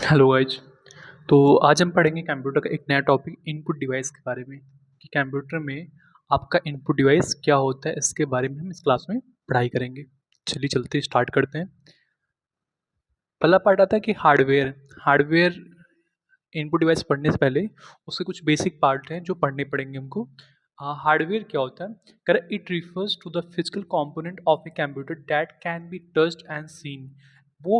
Hello guys. तो आज हम पढ़ेंगे कंप्यूटर का एक नया टॉपिक इनपुट डिवाइस के बारे में कि कंप्यूटर में आपका इनपुट डिवाइस क्या होता है। इसके बारे में हम इस क्लास में पढ़ाई करेंगे। चलिए चलते स्टार्ट करते हैं। पहला पार्ट आता है कि हार्डवेयर। हार्डवेयर इनपुट डिवाइस पढ़ने से पहले उसके कुछ बेसिक पार्ट हैं जो पढ़ने पड़ेंगे हमको। हार्डवेयर क्या होता है? कर it refers to the physical component of a computer that can be touched and seen. वो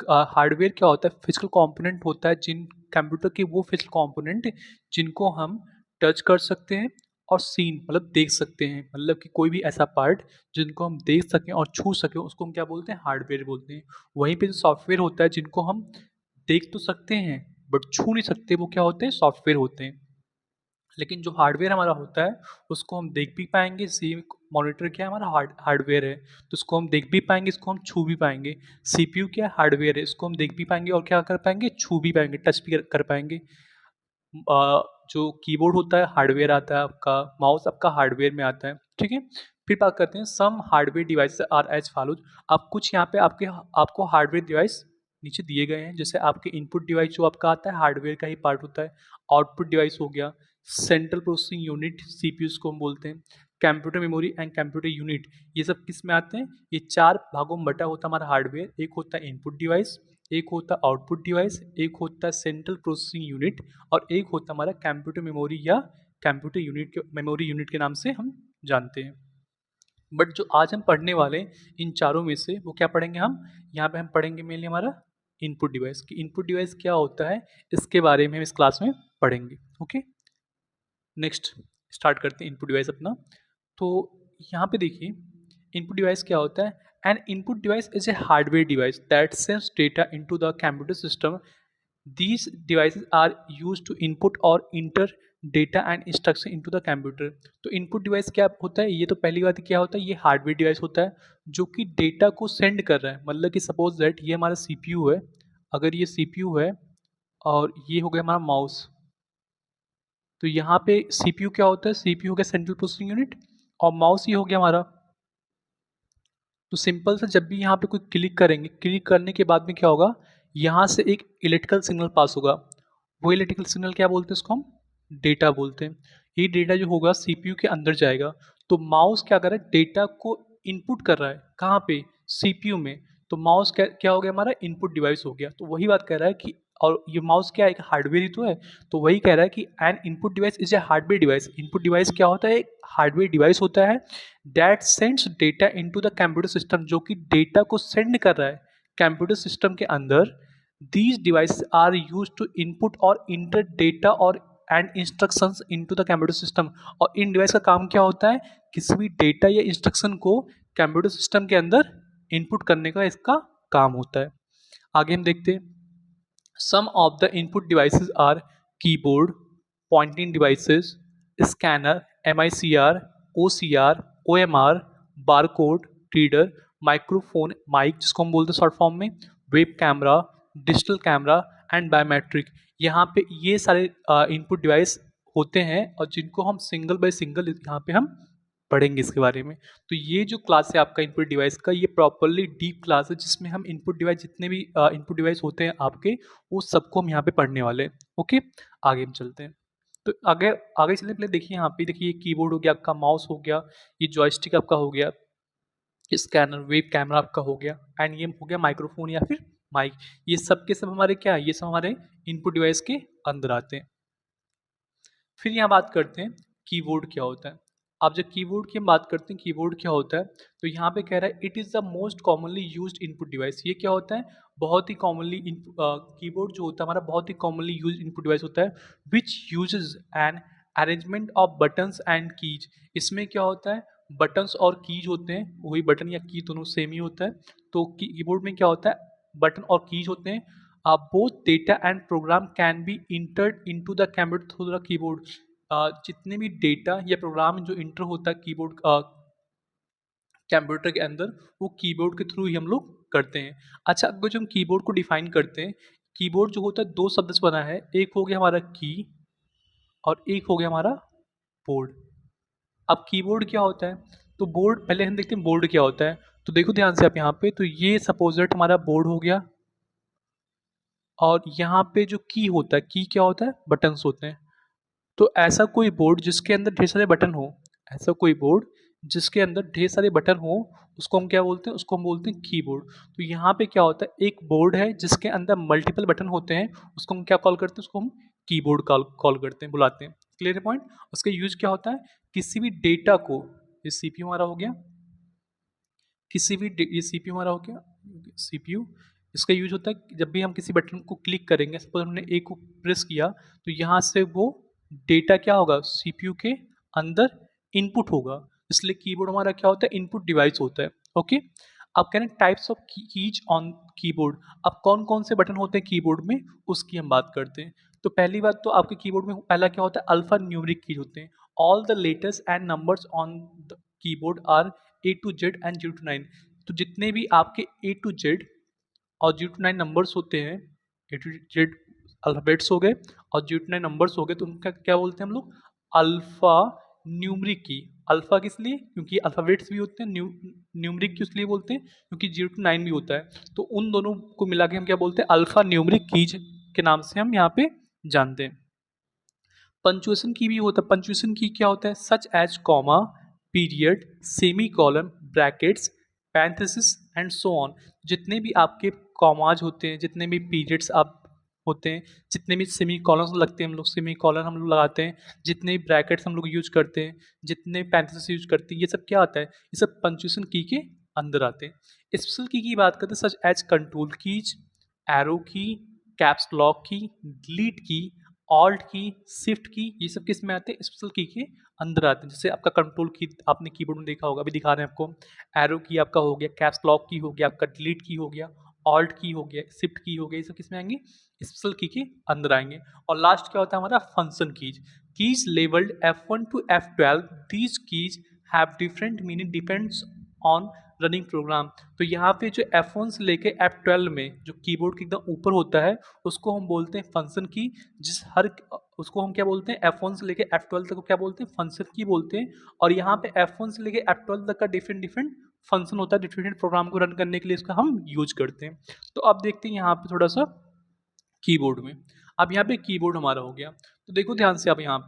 हार्डवेयर क्या होता है? फिजिकल कंपोनेंट होता है जिन कंप्यूटर के वो फिजिकल कंपोनेंट जिनको हम टच कर सकते हैं और सीन मतलब देख सकते हैं। मतलब कि कोई भी ऐसा पार्ट जिनको हम देख सकें और छू सकें उसको हम क्या बोलते हैं? हार्डवेयर बोलते हैं। वहीं पे जो सॉफ्टवेयर होता है जिनको हम देख तो सकते हैं बट छू नहीं सकते, वो क्या होते हैं? सॉफ्टवेयर होते हैं। लेकिन जो हार्डवेयर हमारा होता है उसको हम देख भी पाएंगे। सेम मॉनिटर क्या है? हमारा हार्डवेयर है, तो इसको हम देख भी पाएंगे, इसको हम छू भी पाएंगे। सीपीयू क्या है? हार्डवेयर है, इसको हम देख भी पाएंगे और क्या कर पाएंगे? छू भी पाएंगे, टच भी कर पाएंगे। जो कीबोर्ड होता है हार्डवेयर आता है आपका, माउस आपका हार्डवेयर में आता है। ठीक है। फिर बात करते हैं some hardware device are as follows. अब कुछ यहाँ पे आपको हार्डवेयर डिवाइस नीचे दिए गए हैं। जैसे आपके इनपुट डिवाइस जो आपका आता है हार्डवेयर का ही पार्ट होता है। आउटपुट डिवाइस हो गया, सेंट्रल प्रोसेसिंग यूनिट सीपीयू को हम बोलते हैं, computer memory and computer unit. ये सब किस में आते हैं? ये चार भागों में बटा होता है हमारा हार्डवेयर। एक होता है इनपुट डिवाइस, एक होता है आउटपुट डिवाइस, एक होता है सेंट्रल प्रोसेसिंग यूनिट और एक होता है हमारा कंप्यूटर मेमोरी या कंप्यूटर यूनिट के मेमोरी यूनिट के नाम से हम जानते हैं। बट जो आज हम पढ़ने वाले हैं इन चारों में से वो क्या पढ़ेंगे हम? यहाँ पे हम पढ़ेंगे मेनली हमारा इनपुट डिवाइस कि इनपुट डिवाइस क्या होता है, इसके बारे में हम इस क्लास में पढ़ेंगे। ओके, नेक्स्ट स्टार्ट करते हैं इनपुट डिवाइस अपना। तो यहाँ पे देखिए इनपुट डिवाइस क्या होता है। N input device is a hardware device that sends data into the computer system. These devices are used to input or enter data and instruction into the computer। तो input device क्या होता है? ये तो पहली बात क्या होता है? ये हार्डवेयर डिवाइस होता है जो कि डेटा को सेंड कर रहा है। मतलब कि सपोज दैट ये हमारा सीपीयू है। अगर ये सीपीयू है और ये हो गया हमारा माउस, तो यहाँ पे सीपीयू क्या होता है? सीपीयू हो गया सेंट्रल प्रोसेसिंग यूनिट और माउस ये हो गया हमारा। तो सिंपल से जब भी यहाँ पे कोई क्लिक करेंगे, क्लिक करने के बाद में क्या होगा? यहाँ से एक इलेक्ट्रिकल सिग्नल पास होगा। वो इलेक्ट्रिकल सिग्नल क्या बोलते हैं? उसको हम डेटा बोलते हैं। ये डेटा जो होगा सीपीयू के अंदर जाएगा। तो माउस क्या कर रहा है? डेटा को इनपुट कर रहा है। कहाँ पे? सीपीयू में। तो माउस क्या क्या हो गया? हमारा इनपुट डिवाइस हो गया। तो वही बात कह रहा है कि और ये माउस क्या है? एक हार्डवेयर ही तो है। तो वही कह रहा है कि N input device is a hardware device. Input device क्या होता है? एक हार्डवेयर डिवाइस होता है that sends data into the computer system, जो कि डेटा को सेंड कर रहा है कंप्यूटर सिस्टम के अंदर। These device are use to input और इंटर डेटा और and instructions into the computer system. और इन डिवाइस का काम क्या होता है? किसी भी डेटा या इंस्ट्रक्शन को कंप्यूटर सिस्टम के अंदर इनपुट करने का इसका काम होता है। आगे हम देखते हैं। Some of the input devices are keyboard, pointing devices, scanner, MICR, OCR, OMR, barcode reader, microphone mic जिसको हम बोलते हैं शॉर्ट फॉर्म में, web camera, digital camera and biometric. यहाँ पे ये सारे इनपुट डिवाइस होते हैं और जिनको हम सिंगल बाय सिंगल यहाँ पे हम पढ़ेंगे इसके बारे में। तो ये जो क्लास है आपका इनपुट डिवाइस का, ये प्रॉपरली डीप क्लास है जिसमें हम इनपुट डिवाइस जितने भी इनपुट डिवाइस होते हैं आपके, वो सबको हम यहाँ पे पढ़ने वाले हैं। ओके, आगे हम चलते हैं। तो आगे आगे चलने पहले देखिए यहाँ पे, देखिए कीबोर्ड हो गया आपका, माउस हो गया, ये जॉयस्टिक आपका हो गया, स्कैनर वेब कैमरा आपका हो गया एंड ये हो गया माइक्रोफोन या फिर माइक। ये सब के सब हमारे क्या है? ये सब हमारे इनपुट डिवाइस के अंदर आते हैं। फिर यहाँ बात करते हैं कीबोर्ड क्या होता है। अब जब कीबोर्ड की हम बात करते हैं कीबोर्ड क्या होता है, तो यहाँ पे कह रहा है it is the most commonly used input device. ये क्या होता है? बहुत ही कॉमनली कीबोर्ड जो होता है हमारा बहुत ही कॉमनली यूज इनपुट डिवाइस होता है which uses an arrangement of buttons and keys. इसमें क्या होता है? बटन्स और कीज होते हैं, वही बटन या की दोनों सेम ही होता है। तो कीबोर्ड में क्या होता है? बटन और कीज होते हैं। Both data and program can be entered into the computer through the keyboard. जितने भी डेटा या प्रोग्राम जो इंटर होता है कीबोर्ड कंप्यूटर के अंदर, वो कीबोर्ड के थ्रू ही हम लोग करते हैं। अच्छा, अगर जो हम कीबोर्ड को डिफाइन करते हैं, कीबोर्ड जो होता है दो शब्द से बना है। एक हो गया हमारा की और एक हो गया हमारा बोर्ड। अब कीबोर्ड क्या होता है? तो बोर्ड पहले हम देखते हैं बोर्ड क्या होता है। तो देखो ध्यान से आप यहाँ पे, तो ये सपोज दैट हमारा बोर्ड हो गया और यहाँ पे जो की होता है, की क्या होता है, बटन्स होते हैं। तो ऐसा कोई बोर्ड जिसके अंदर ढेर सारे बटन हो, ऐसा कोई बोर्ड जिसके अंदर ढेर सारे बटन हो, उसको हम क्या बोलते हैं, उसको हम बोलते हैं कीबोर्ड। तो यहाँ पे क्या होता है, एक बोर्ड है जिसके अंदर मल्टीपल बटन होते हैं, उसको हम क्या कॉल करते हैं, उसको हम कीबोर्ड कॉल कॉल करते हैं, बुलाते हैं। क्लियर है पॉइंट। उसका यूज क्या होता है, किसी भी डेटा को, ये सीपीयू हमारा हो गया, किसी भी ये सीपीयू हमारा हो गया, सीपीयू। इसका यूज होता है कि जब भी हम किसी बटन को क्लिक करेंगे, सपोज हमने ए को प्रेस किया, तो यहाँ से वो डेटा क्या होगा, सीपीयू के अंदर इनपुट होगा। इसलिए कीबोर्ड हमारा क्या होता है, इनपुट डिवाइस होता है। ओके। अब कह रहे हैं types of keys on keyboard. अब कौन कौन से बटन होते हैं कीबोर्ड में, उसकी हम बात करते हैं। तो पहली बात तो आपके कीबोर्ड में पहला क्या होता है, अल्फा न्यूमेरिक कीज होते हैं। All the letters and numbers on the keyboard are A to Z and 0 to 9। तो जितने भी आपके ए टू जेड और 0 to 9 नंबर्स होते हैं, ए टू जेड अल्फ़ाबेट्स हो गए और 0 to 9 नंबर्स हो गए, तो उनका क्या बोलते हैं हम लोग, अल्फ़ा न्यूमरिक की। अल्फ़ा किस लिए, क्योंकि अल्फ़ाबेट्स भी होते हैं, न्यूमरिक किस लिए बोलते हैं, क्योंकि 0 to 9 भी होता है। तो उन दोनों को मिला के हम क्या बोलते हैं, अल्फ़ा न्यूमरिक कीज के नाम से हम यहाँ पे जानते हैं। पंचुएशन की भी होता है। पंचुएशन की क्या होता है, such as comma, period, semicolon, brackets, parenthesis and so on. जितने भी आपके कॉमाज होते हैं, जितने भी पीरियड्स आप होते हैं, जितने भी सेमी कॉलन्स लगते हैं, हम लोग सेमी कॉलन हम लोग लगाते हैं, जितने भी ब्रैकेट्स हम लोग यूज करते हैं, जितने पैरेंथेसिस यूज करते हैं, ये सब क्या आता है, ये सब पंचुएशन की के अंदर आते हैं। स्पेशल की बात करते हैं, such as control keys, arrow key, caps lock key, delete key, alt key, shift key, ये सब किस में आते हैं, स्पेशल की के अंदर आते हैं। जैसे आपका कंट्रोल की आपने कीबोर्ड में देखा होगा, अभी दिखा रहे हैं आपको। एरो की आपका हो गया, कैप्स लॉक की हो गया, आपका डिलीट की हो गया, ऑल्ट की हो गया, शिफ्ट की हो गया, ये सब किस में आएंगे, स्पेशल की के अंदर आएंगे। और लास्ट क्या होता है हमारा, function keys labelled F1 to F12। These keys have different meaning depends on running program. तो यहाँ पे जो F1 से लेके F12 में जो कीबोर्ड के एकदम ऊपर होता है, उसको हम बोलते हैं फंक्शन की। जिस हर उसको हम क्या बोलते हैं, F1 से लेके F12 तक को क्या बोलते हैं, फंक्शन की बोलते हैं। और यहाँ पे F1 से लेके F12 तक का डिफरेंट डिफरेंट फंक्शन होता है, डिफरेंट प्रोग्राम को रन करने के लिए इसका हम यूज करते हैं। तो अब देखते हैं यहाँ पे थोड़ा सा कीबोर्ड में। अब यहाँ पे कीबोर्ड हमारा हो गया, तो देखो ध्यान से, अब यहाँ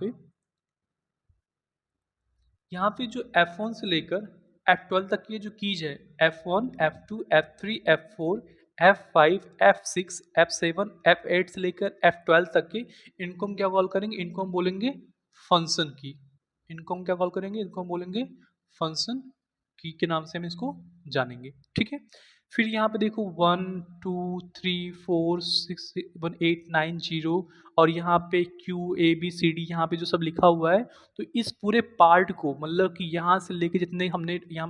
पे जो F1 से लेकर F12 तक की जो कीज है, F1, F2, F3, F4, F5, F6, F7, F8 से लेकर F12 तक के, इनको हम क्या कॉल करेंगे, इनको हम बोलेंगे फंक्शन की। इनको हम क्या कॉल करेंगे, इनको हम बोलेंगे फंक्शन की के नाम से हम इसको जानेंगे। ठीक है। फिर यहाँ पे देखो 1 2 3 4 6 7 8 9 0, और यहाँ पे QABCD यहाँ पे जो सब लिखा हुआ है, तो इस पूरे पार्ट को, मतलब कि यहाँ से लेके जितने हमने यहाँ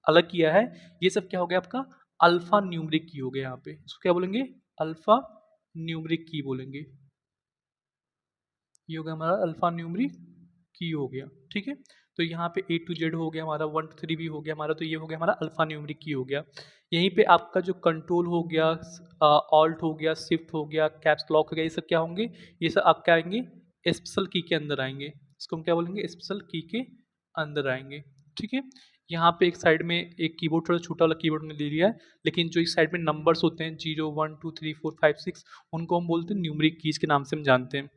अलग किया है, ये सब क्या हो गया आपका, अल्फा न्यूमरिक की हो गया। यहाँ पे इसको क्या बोलेंगे, अल्फा न्यूमरिक की बोलेंगे। ये हो गया हमारा अल्फा न्यूमरिक की हो गया। ठीक है। तो यहाँ पे A to Z हो गया हमारा, 1 to 3 भी हो गया हमारा, तो ये हो गया हमारा अल्फा न्यूमरिक की हो गया। यहीं पे आपका जो कंट्रोल हो गया, ऑल्ट हो गया, शिफ्ट हो गया, कैप्स लॉक हो गया, ये सब क्या होंगे, ये सब आप क्या आएंगे, स्पेशल की के अंदर आएंगे। इसको हम क्या बोलेंगे, स्पेशल की के अंदर आएंगे। ठीक है। यहाँ पे एक साइड में एक कीबोर्ड, थोड़ा छोटा वाला कीबोर्ड में ले लिया है, लेकिन जो इस साइड में नंबर्स होते हैं 0 1 2 3 4 5 6, उनको हम बोलते हैं न्यूमरिक कीज के नाम से हम जानते हैं।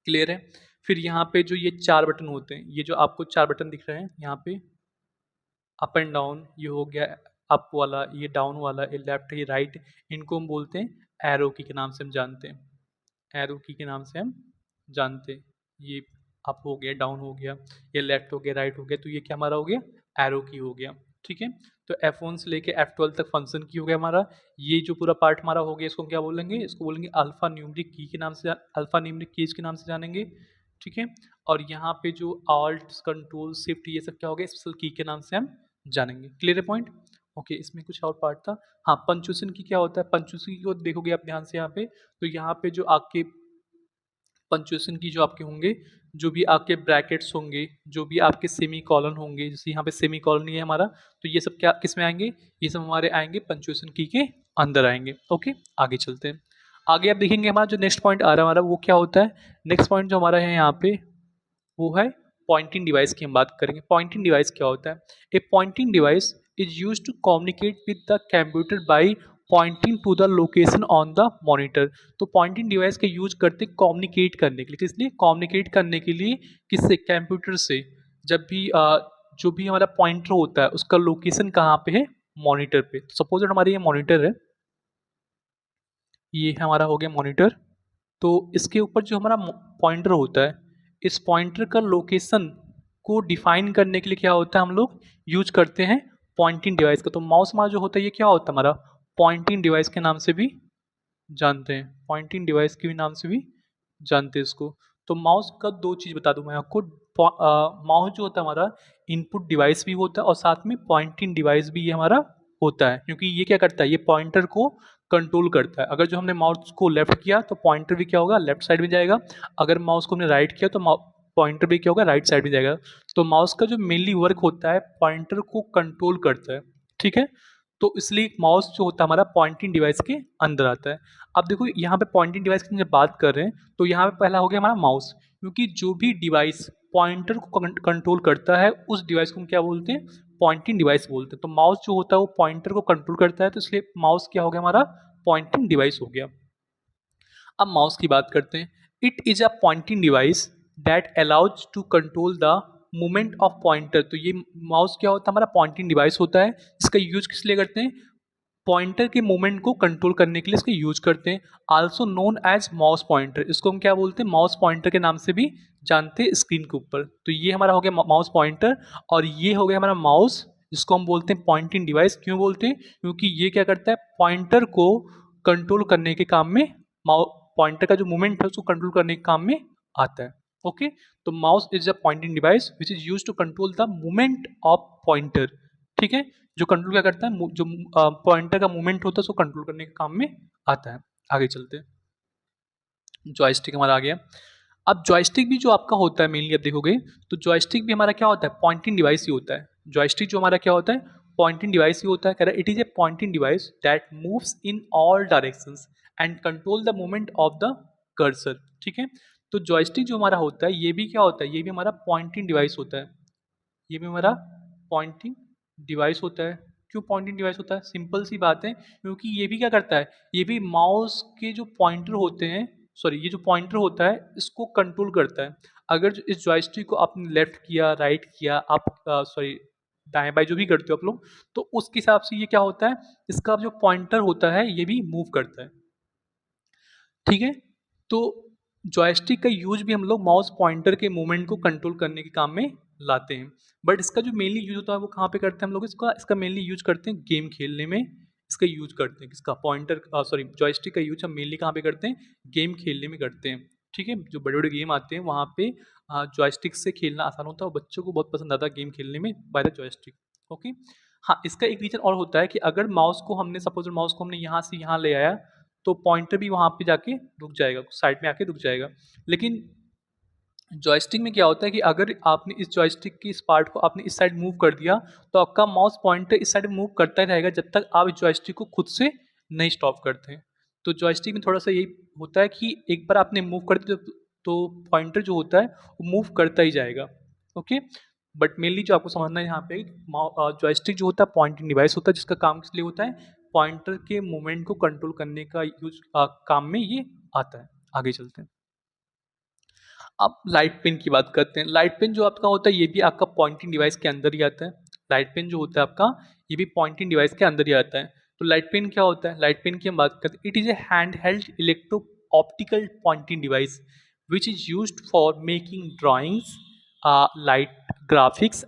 क्लियर है। फिर यहाँ पे जो ये 4 बटन होते हैं, ये जो आपको 4 बटन दिख रहे हैं यहाँ पे, अप एंड डाउन, ये हो गया अप वाला, ये डाउन वाला, ये लेफ्ट, ये राइट, इनको हम बोलते हैं एरो की के नाम से हम जानते हैं। एरो की के नाम से हम जानते हैं। ये अप हो गया, डाउन हो गया, ये लेफ्ट हो गया, राइट हो गया, तो ये क्या हमारा हो गया, एरो की हो गया। ठीक है। तो F1 से लेके F12 तक फंक्शन की हो गया हमारा। ये जो पूरा पार्ट हमारा हो गया, इसको हम क्या बोलेंगे, इसको बोलेंगे अल्फा न्यूमरिक की के नाम से, अल्फा न्यूमरिक कीज के नाम से जानेंगे। ठीक है। और यहाँ पे जो ऑल्ट, कंट्रोल, शिफ्ट, ये सब क्या हो गया, स्पेशल की के नाम से हम जानेंगे। क्लियर है पॉइंट। ओके। इसमें कुछ और पार्ट था। हाँ, पंचुएशन की क्या होता है, पंचुएशन की को देखोगे आप ध्यान से यहाँ पे, तो यहाँ पे जो आपके पंचुएशन की जो आपके होंगे, जो भी आपके ब्रैकेट्स होंगे, जो भी आपके सेमी कॉलन होंगे, जैसे यहाँ पे सेमी कॉलन ही है हमारा, तो ये सब क्या किस में आएंगे, ये सब हमारे आएंगे पंचुएशन की के अंदर आएंगे। ओके। आगे चलते हैं। आगे आप देखेंगे हमारा जो नेक्स्ट पॉइंट आ रहा है हमारा, वो क्या होता है, नेक्स्ट पॉइंट जो हमारा है यहाँ पे, वो है पॉइंटिंग डिवाइस की हम बात करेंगे। पॉइंटिंग डिवाइस क्या होता है, a pointing device is use to communicate with the computer by pointing to the location on the monitor. तो पॉइंटिंग डिवाइस का यूज करते हैं कम्युनिकेट करने के लिए, किस लिए? कम्युनिकेट करने के लिए, किससे? कंप्यूटर से। जब भी जो भी हमारा पॉइंटर होता है उसका लोकेशन कहाँ पे है? मॉनिटर पे। सपोज हमारे ये मॉनिटर है, ये हमारा हो गया मॉनिटर। तो इसके ऊपर जो हमारा पॉइंटर होता है, इस पॉइंटर का लोकेशन को डिफाइन करने के लिए क्या होता है, हम लोग यूज करते हैं पॉइंटिंग डिवाइस का। तो माउस हमारा जो होता है ये क्या होता है हमारा? पॉइंटिंग डिवाइस के नाम से भी जानते हैं, पॉइंटिंग डिवाइस के भी नाम से भी जानते हैं इसको। तो माउस का दो चीज़ बता दूं मैं आपको। माउस जो होता है हमारा इनपुट डिवाइस भी होता है और साथ में पॉइंटिंग डिवाइस भी ये हमारा होता है, क्योंकि ये क्या करता है, ये पॉइंटर को कंट्रोल करता है। अगर जो हमने माउस को लेफ्ट किया तो पॉइंटर भी क्या होगा? लेफ्ट साइड में जाएगा। अगर माउस को हमने राइट किया तो पॉइंटर भी क्या होगा? राइट साइड में जाएगा। तो माउस का जो मेनली वर्क होता है पॉइंटर को कंट्रोल करता है, ठीक है। तो इसलिए माउस जो होता है हमारा पॉइंटिंग डिवाइस के अंदर आता है। अब देखो यहाँ पे पॉइंटिंग डिवाइस की जब बात कर रहे हैं तो यहाँ पे पहला हो गया हमारा माउस, क्योंकि जो भी डिवाइस पॉइंटर को कंट्रोल करता है उस डिवाइस को हम क्या बोलते हैं? पॉइंटिंग डिवाइस बोलते हैं। तो माउस जो होता है वो पॉइंटर को कंट्रोल करता है, तो इसलिए माउस क्या हो गया हमारा? पॉइंटिंग डिवाइस हो गया। अब माउस की बात करते हैं। It is a pointing device that allows to control the movement of pointer. तो ये माउस क्या होता है? हमारा पॉइंटिंग डिवाइस होता है। इसका यूज किस लिए करते हैं? पॉइंटर के मूवमेंट को कंट्रोल करने के लिए इसका यूज करते हैं। Also known as mouse pointer, इसको हम क्या बोलते हैं? माउस पॉइंटर के नाम से भी जानते हैं स्क्रीन के ऊपर। तो ये हमारा हो गया माउस पॉइंटर, और ये हो गया हमारा माउस, जिसको हम बोलते हैं पॉइंटिंग डिवाइस। क्यों बोलते हैं? क्योंकि ये क्या करता है? पॉइंटर को कंट्रोल करने के काम में, पॉइंटर का जो मूवमेंट है उसको कंट्रोल करने के काम में आता है। ओके, तो mouse is a pointing device which is use to control the movement of pointer, ठीक है। जो कंट्रोल क्या करता है? जो पॉइंटर का मूवमेंट होता है उसको कंट्रोल करने के काम में आता है। आगे चलते हैं। जॉयस्टिक हमारा आ गया। अब जॉयस्टिक भी जो आपका होता है मेनली आप देखोगे तो जॉयस्टिक भी हमारा क्या होता है? पॉइंटिंग डिवाइस ही होता है। जॉयस्टिक जो हमारा क्या होता है? पॉइंटिंग डिवाइस ही होता है। कह रहा है it is a pointing device that moves in all directions and control the movement of the cursor, ठीक है। तो जॉयस्टिक जो हमारा होता है ये भी क्या होता है? ये भी हमारा पॉइंटिंग डिवाइस होता है। ये भी हमारा पॉइंटिंग डिवाइस होता है। क्यों पॉइंटिंग डिवाइस होता है? सिंपल सी बात है, क्योंकि ये भी क्या करता है? ये भी माउस के जो पॉइंटर होते हैं, सॉरी ये जो पॉइंटर होता है इसको कंट्रोल करता है। अगर इस जॉयस्टिक को आपने लेफ्ट किया, राइट किया, आप सॉरी दाएं बाएं जो भी करते हो आप लोग, तो उसके हिसाब से ये क्या होता है? इसका जो पॉइंटर होता है ये भी मूव करता है, ठीक है। तो जॉयस्टिक का यूज भी हम लोग माउस पॉइंटर के मूवमेंट को कंट्रोल करने के काम में लाते हैं। बट इसका जो मेनली यूज होता है वो कहाँ पे करते हैं हम लोग? इसका इसका मेनली यूज करते हैं गेम खेलने में। इसका यूज करते हैं किसका? पॉइंटर सॉरी जॉयस्टिक का यूज हम मेनली कहाँ पे करते हैं? गेम खेलने में करते हैं, ठीक है। जो बड़े बड़े गेम आते हैं वहाँ पे जॉयस्टिक से खेलना आसान होता है और बच्चों को बहुत पसंद आता है गेम खेलने में बाय द जॉयस्टिक। ओके, हाँ इसका एक रीजन और होता है कि अगर माउस को हमने सपोज माउस को हमने यहाँ से यहाँ ले आया तो पॉइंटर भी वहाँ पे जाके रुक जाएगा, साइड में आके रुक जाएगा। लेकिन जॉयस्टिक में क्या होता है कि अगर आपने इस जॉयस्टिक की इस पार्ट को आपने इस साइड मूव कर दिया तो आपका माउस पॉइंटर इस साइड मूव करता ही रहेगा जब तक आप इस जॉयस्टिक को खुद से नहीं स्टॉप करते हैं। तो जॉयस्टिक में थोड़ा सा यही होता है कि एक बार आपने मूव कर दिया तो पॉइंटर जो होता है वो मूव करता ही जाएगा। ओके, बट मेनली जो आपको समझना है यहाँ पे जॉयस्टिक जो होता है पॉइंटिंग डिवाइस होता है, जिसका काम किस लिए होता है? पॉइंटर के मूवमेंट को कंट्रोल करने का यूज काम में ये आता है। आगे चलते हैं। अब लाइट पेन की बात करते हैं। लाइट पेन जो आपका होता है ये भी आपका पॉइंटिंग डिवाइस के अंदर ही आता है। लाइट पेन जो होता है आपका ये भी पॉइंटिंग डिवाइस के अंदर ही आता है। तो लाइट पेन क्या होता है? लाइट पेन की हम बात करते हैं। It is a hand held electro optical Poynting device which is used for making drawings, light graphics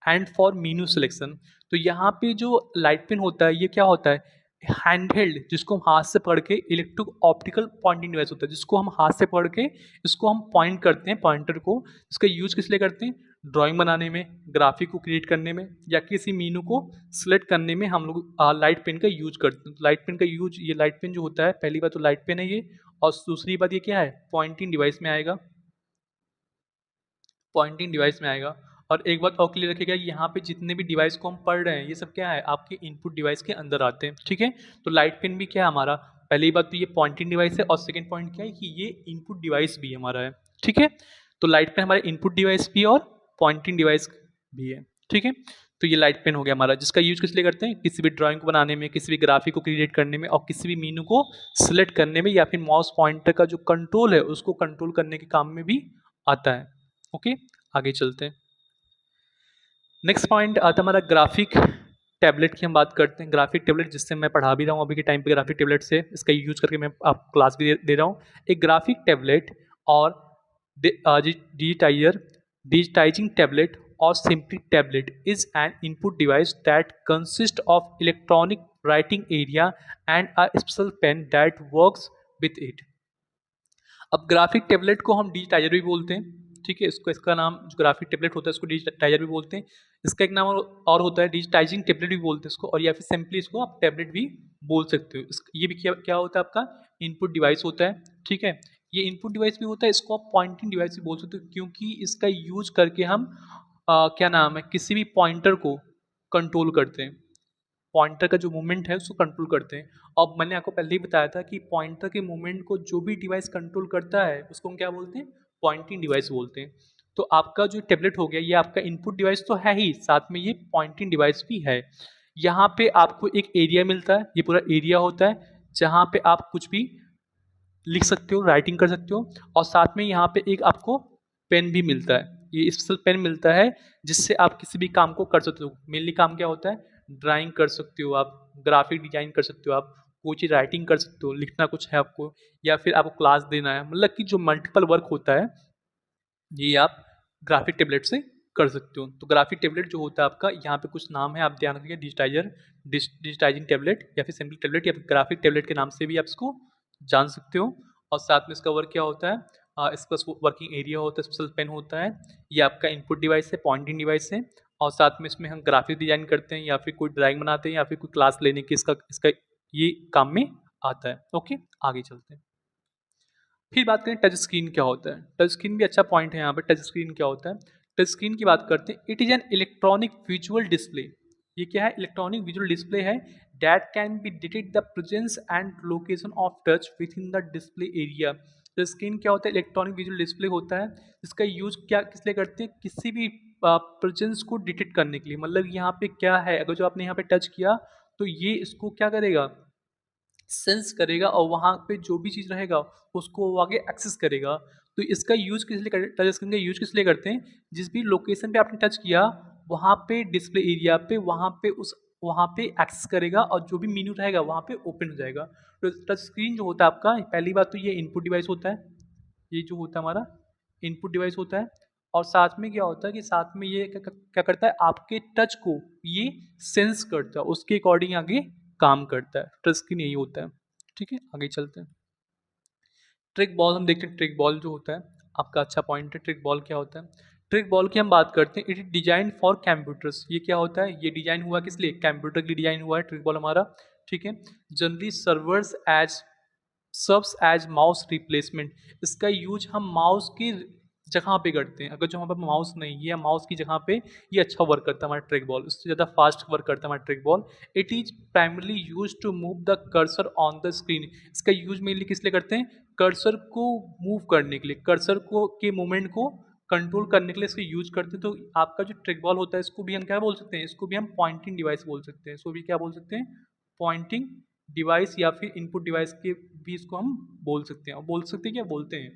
and for menu selection. तो यहाँ पे जो लाइट पेन होता है ये क्या होता है? हैंडहेल्ड, जिसको हम हाथ से पकड़ के, इलेक्ट्रो ऑप्टिकल पॉइंटिंग डिवाइस होता है जिसको हम हाथ से पकड़ के इसको हम पॉइंट करते हैं पॉइंटर को। इसका यूज किस लिए करते हैं? ड्राइंग बनाने में, ग्राफिक को क्रिएट करने में, या किसी मीनू को सिलेक्ट करने में हम लोग लाइट पेन का यूज करते हैं। लाइट पेन का यूज, ये लाइट पेन जो होता है पहली बात तो लाइट पेन है ये, और दूसरी बात ये क्या है? पॉइंटिंग डिवाइस में आएगा, पॉइंटिंग डिवाइस में आएगा। और एक बात और क्लियर रखिएगा, यहाँ पे जितने भी डिवाइस को हम पढ़ रहे हैं ये सब क्या है? आपके इनपुट डिवाइस के अंदर आते हैं, ठीक है। तो लाइट पेन भी क्या है हमारा? पहली बात तो ये पॉइंटिंग डिवाइस है, और सेकंड पॉइंट क्या है कि ये इनपुट डिवाइस भी हमारा है, ठीक है। तो लाइट पेन हमारे इनपुट डिवाइस भी है और पॉइंटिंग डिवाइस भी है, ठीक है। तो ये लाइट पेन हो गया हमारा, जिसका यूज किस लिए करते हैं, किसी भी ड्राइंग को बनाने में, किसी भी ग्राफिक को क्रिएट करने में, और किसी भी मीनू को सिलेक्ट करने में, या फिर माउस पॉइंटर का जो कंट्रोल है उसको कंट्रोल करने के काम में भी आता है। ओके, आगे चलते हैं। नेक्स्ट पॉइंट आता है हमारा ग्राफिक टैबलेट की। हम बात करते हैं ग्राफिक टैबलेट, जिससे मैं पढ़ा भी रहा हूँ अभी के टाइम पे। ग्राफिक टैबलेट से इसका यूज करके मैं आप क्लास भी दे रहा हूँ। एक ग्राफिक टैबलेट और digitiser, digitizing tablet or simply tablet is an input device that consists of electronic writing area and a special pen that works with it। अब ग्राफिक टेबलेट को हम डिजिटाइजर भी बोलते हैं, ठीक है। इसको, इसका नाम जो ग्राफिक टेबलेट होता है इसको डिजिटाइजर भी बोलते हैं। इसका एक नाम और होता है डिजिटाइजिंग टेबलेट भी बोलते हैं इसको, और या फिर सिंपली इसको आप टेबलेट भी बोल सकते हो। ये भी क्या क्या होता है, आपका इनपुट डिवाइस होता है, ठीक है। ये इनपुट डिवाइस भी होता है, इसको आप पॉइंटिंग डिवाइस भी बोल सकते हो, क्योंकि इसका यूज करके हम क्या नाम है, किसी भी पॉइंटर को कंट्रोल करते हैं। पॉइंटर का जो मूवमेंट है उसको कंट्रोल करते हैं। अब मैंने आपको पहले ही बताया था कि पॉइंटर के मूवमेंट को जो भी डिवाइस कंट्रोल करता है उसको हम क्या बोलते हैं, पॉइंटिंग डिवाइस बोलते हैं। तो आपका जो टेबलेट हो गया ये आपका इनपुट डिवाइस तो है ही, साथ में ये पॉइंटिंग डिवाइस भी है। यहाँ पे आपको एक एरिया मिलता है, ये पूरा एरिया होता है जहाँ पे आप कुछ भी लिख सकते हो, राइटिंग कर सकते हो, और साथ में यहाँ पे एक आपको पेन भी मिलता है। ये स्पेशल पेन मिलता है जिससे आप किसी भी काम को कर सकते हो। मेनली काम क्या होता है, ड्राइंग कर सकते हो आप, ग्राफिक डिजाइन कर सकते हो आप, कोई चीज़ राइटिंग कर सकते हो, लिखना कुछ है आपको, या फिर आपको क्लास देना है, मतलब कि जो मल्टीपल वर्क होता है ये आप ग्राफिक टेबलेट से कर सकते हो। तो ग्राफिक टेबलेट जो होता है आपका, यहाँ पे कुछ नाम है, आप ध्यान रखिए, डिजिटाइजर, डिजिटाइजिंग टेबलेट, या फिर सिंपल टेबलेट, या फिर ग्राफिक टेबलेट के नाम से भी आप इसको जान सकते हो। और साथ में इसका वर्क क्या होता है, इसका वर्किंग एरिया होता है, स्पेशल पेन होता है, ये आपका इनपुट डिवाइस है, पॉइंटिंग डिवाइस है, और साथ में इसमें हम ग्राफिक डिजाइन करते हैं, या फिर कोई ड्राइंग बनाते हैं, या फिर कोई क्लास लेने की इसका इसका ये काम में आता है। ओके, आगे चलते हैं। फिर बात करें टच स्क्रीन क्या होता है। टच स्क्रीन भी अच्छा पॉइंट है यहाँ पे। टच स्क्रीन क्या होता है, टच स्क्रीन की बात करते हैं। It is an electronic visual display. ये क्या है, इलेक्ट्रॉनिक विजुअल डिस्प्ले है that can B detect the presence and location of touch with in the display area. Touch screen क्या होता है, इलेक्ट्रॉनिक विजुअल डिस्प्ले होता है। इसका यूज क्या किस लिए करते हैं, किसी भी प्रेजेंस को डिटेक्ट करने के लिए। मतलब यहाँ पे क्या है, अगर जो आपने यहाँ पे टच किया तो ये इसको क्या करेगा, सेंस करेगा, और वहाँ पे जो भी चीज़ रहेगा उसको वो आगे एक्सेस करेगा। तो इसका यूज किस लिए टच स्क्रीन का यूज किस लिए करते हैं, जिस भी लोकेशन पे आपने टच किया वहाँ पे डिस्प्ले एरिया पे, वहाँ पे एक्सेस करेगा, और जो भी मेन्यू रहेगा वहाँ पे ओपन हो जाएगा। तो टच स्क्रीन जो होता है आपका, पहली बात तो ये इनपुट डिवाइस होता है, ये जो होता है हमारा इनपुट डिवाइस होता है। और साथ में क्या होता है कि साथ में ये क्या करता है, आपके टच को ये सेंस करता है, उसके अकॉर्डिंग आगे काम करता है। टच स्क्रीन यही होता है, ठीक है। आगे चलते हैं। ट्रिक बॉल हम देखते हैं। ट्रिक बॉल जो होता है आपका अच्छा पॉइंट है। ट्रिक बॉल क्या होता है, ट्रिक बॉल की हम बात करते हैं। It is design for computers. ये क्या होता है, ये डिजाइन हुआ किस लिए, कंप्यूटर के लिए डिजाइन हुआ है ट्रिक बॉल हमारा, ठीक है। Generally serves as mouse replacement. इसका यूज हम माउस की जगह पे करते हैं। अगर जो हमारे पास माउस नहीं है, माउस की जगह पे ये अच्छा वर्क करता है हमारा ट्रैक बॉल, उससे ज़्यादा फास्ट वर्क करता है हमारा track ball. It is primarily use to move the cursor on the screen. इसका यूज मेनली किस लिए करते हैं, कर्सर को मूव करने के लिए, कर्सर को के मूवमेंट को कंट्रोल करने के लिए इसको यूज करते हैं। तो आपका जो ट्रैक बॉल होता है इसको भी हम क्या बोल सकते हैं, इसको भी हम पॉइंटिंग डिवाइस बोल सकते हैं। इसको भी क्या बोल सकते हैं, पॉइंटिंग डिवाइस, या फिर इनपुट डिवाइस के भी इसको हम बोल सकते हैं। और बोल सकते हैं क्या, बोलते हैं,